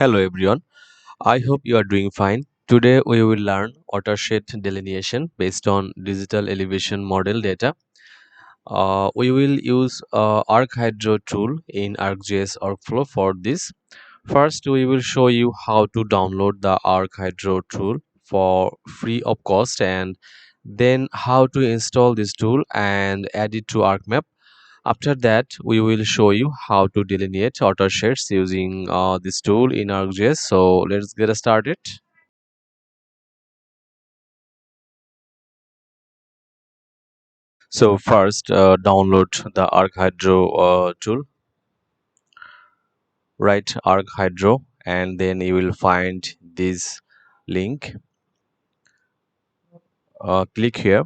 Hello everyone, I hope you are doing fine. Today we will learn watershed delineation based on digital elevation model data. We will use ArcHydro tool in ArcGIS workflow for this. First, we will show you how to download the ArcHydro tool for free of cost, and then how to install this tool and add it to ArcMap. After that, we will show you how to delineate watersheds using this tool in ArcGIS. So let's get started. So first, download the ArcHydro tool. Write ArcHydro, and then you will find this link. Click here,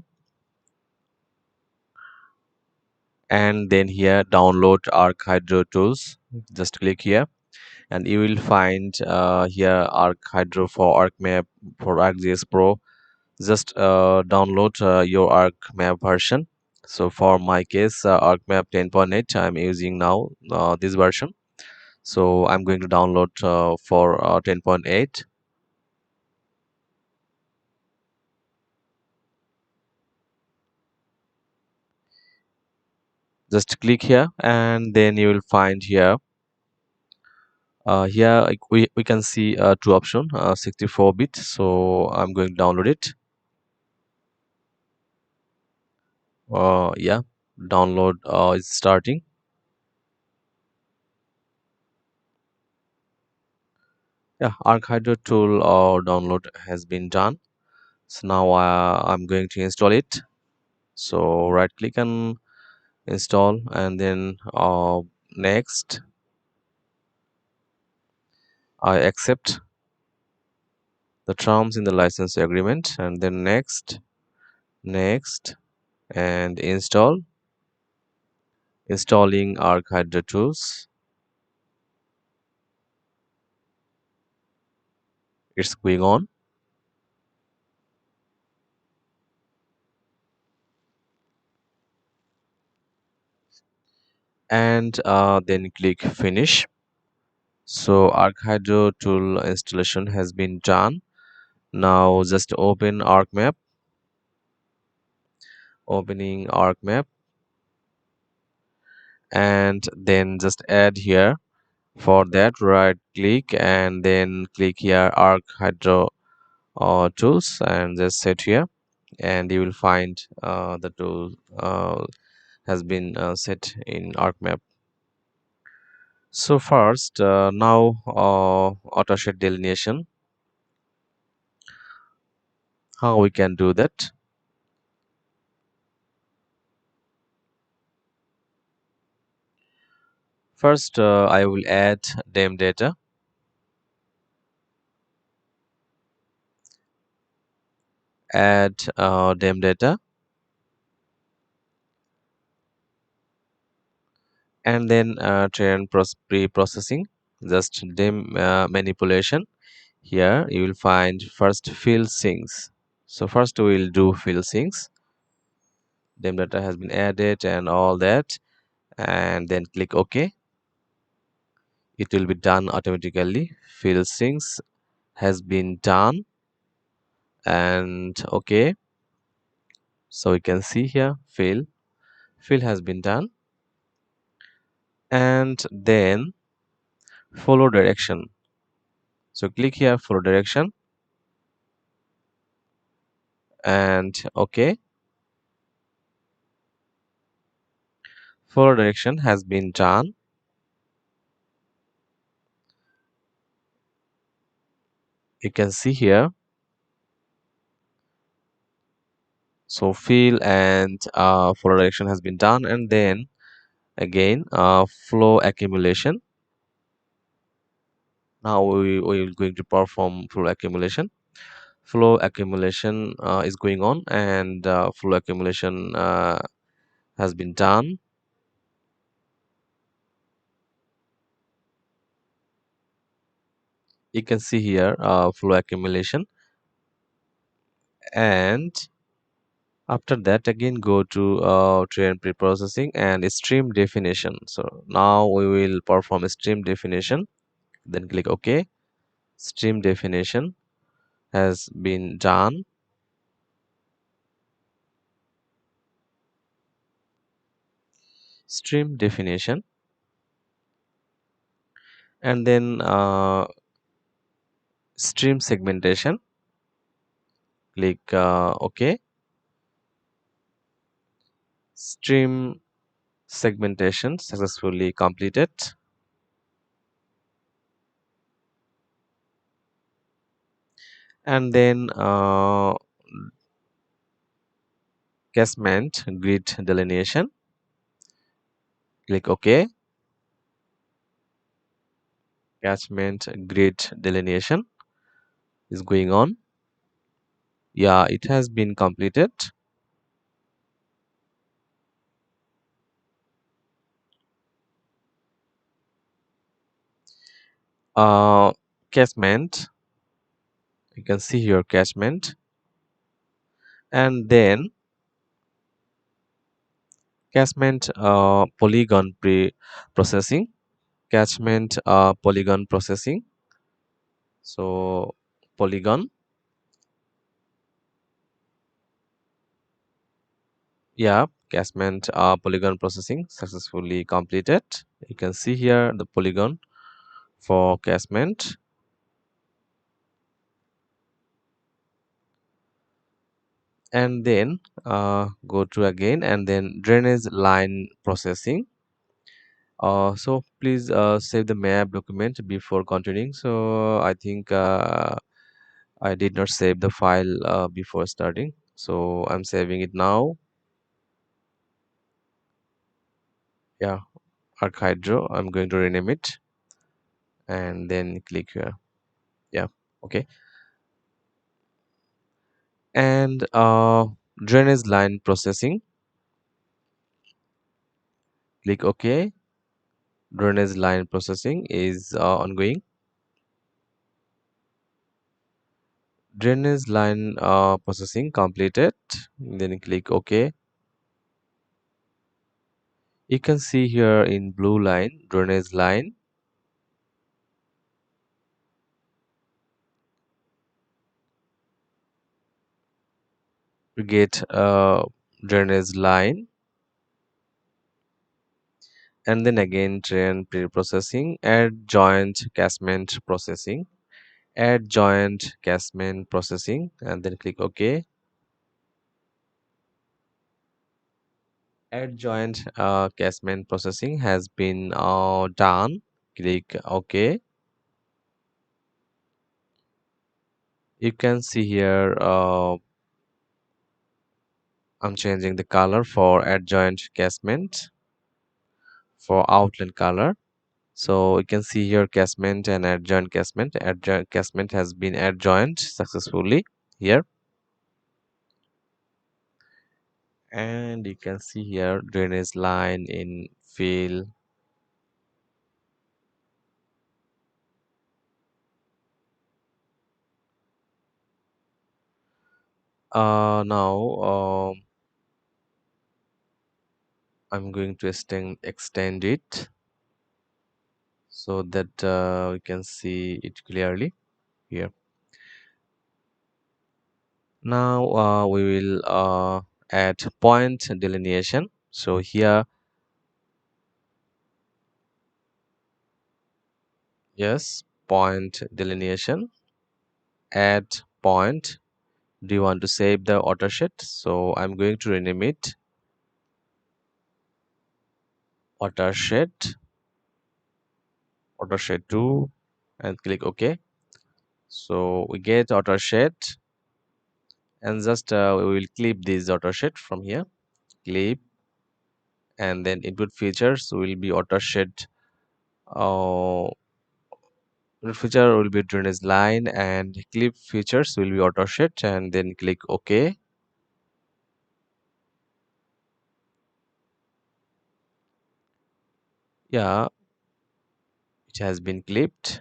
and then here download ArcHydro tools. Just click here, and you will find here ArcHydro for ArcMap for ArcGIS Pro. Just download your ArcMap version. So for my case, ArcMap 10.8 I'm using now this version. So I'm going to download for 10.8. Just click here, and then you will find here we can see two option 64-bit. So I'm going to download it. Yeah, download is starting. Yeah, ArcHydro tool download has been done. So now I'm going to install it. So right click and install, and then next I accept the terms in the license agreement, and then next and installing ArcHydro tools. It's going on, and then click finish. So ArcHydro tool installation has been done. Now just open ArcMap, opening ArcMap, and then just add here. For that, right click and then click here ArcHydro tools, and just set here, and you will find the tool has been set in ArcMap. So first, now watershed delineation, how we can do that? First, I will add DEM data, add DEM data, and then train pre-processing, just DEM manipulation. Here you will find first field sinks. So first we will do field sinks. DEM data has been added and all that, and then click OK. It will be done automatically. Field sinks has been done, and OK. So you can see here fill has been done, and then follow direction. So click here, follow direction, and OK. Follow direction has been done. You can see here. So fill and follow direction has been done, and then again flow accumulation. Now we are going to perform flow accumulation. Flow accumulation is going on, and flow accumulation has been done. You can see here flow accumulation, and after that again go to train pre-processing and stream definition. So now we will perform stream definition, then click OK. Stream definition has been done. Stream definition, and then stream segmentation. Click OK. Stream segmentation successfully completed. And then casement grid delineation. Click OK. Catchment grid delineation is going on. Yeah, it has been completed. uh Catchment, you can see here catchment, and then catchment polygon pre processing. Catchment polygon processing. So polygon, yeah, catchment polygon processing successfully completed. You can see here the polygon for catchment. And then go to again, and then drainage line processing. So please save the map document before continuing. So I think I did not save the file before starting, so I'm saving it now. Yeah, ArcHydro, I'm going to rename it, and then click here. Yeah, okay. And drainage line processing. Click OK. Drainage line processing is ongoing. Drainage line processing completed. Then click OK. You can see here in blue line drainage line. We get drainage line, and then again drain pre-processing, add joint casement processing, add joint casement processing, and then click OK. Add joint casement processing has been done. Click OK. You can see here I'm changing the color for adjoint casement for outline color. So you can see here casement and adjoint casement. Adjoint casement has been adjoined successfully here, and you can see here drainage line in fill. Now I'm going to extend it so that we can see it clearly here. Now we will add point delineation. So here, yes, point delineation, add point. Do you want to save the watershed? So I'm going to rename it watershed, watershed 2, and click OK. So we get watershed, and just we will clip this watershed from here. Clip, and then input features will be watershed. Uh, Input feature will be drainage line, and clip features will be watershed, and then click OK. Yeah, it has been clipped.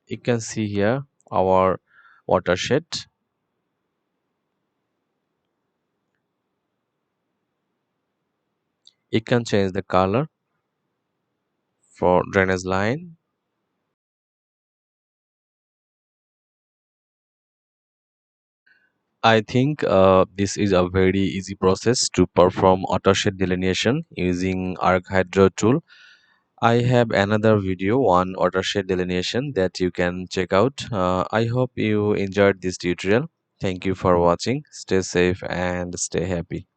You can see here our watershed. You can change the color for drainage line. I think this is a very easy process to perform watershed delineation using ArcHydro tool. I have another video on watershed delineation that you can check out. I hope you enjoyed this tutorial. Thank you for watching. Stay safe and stay happy.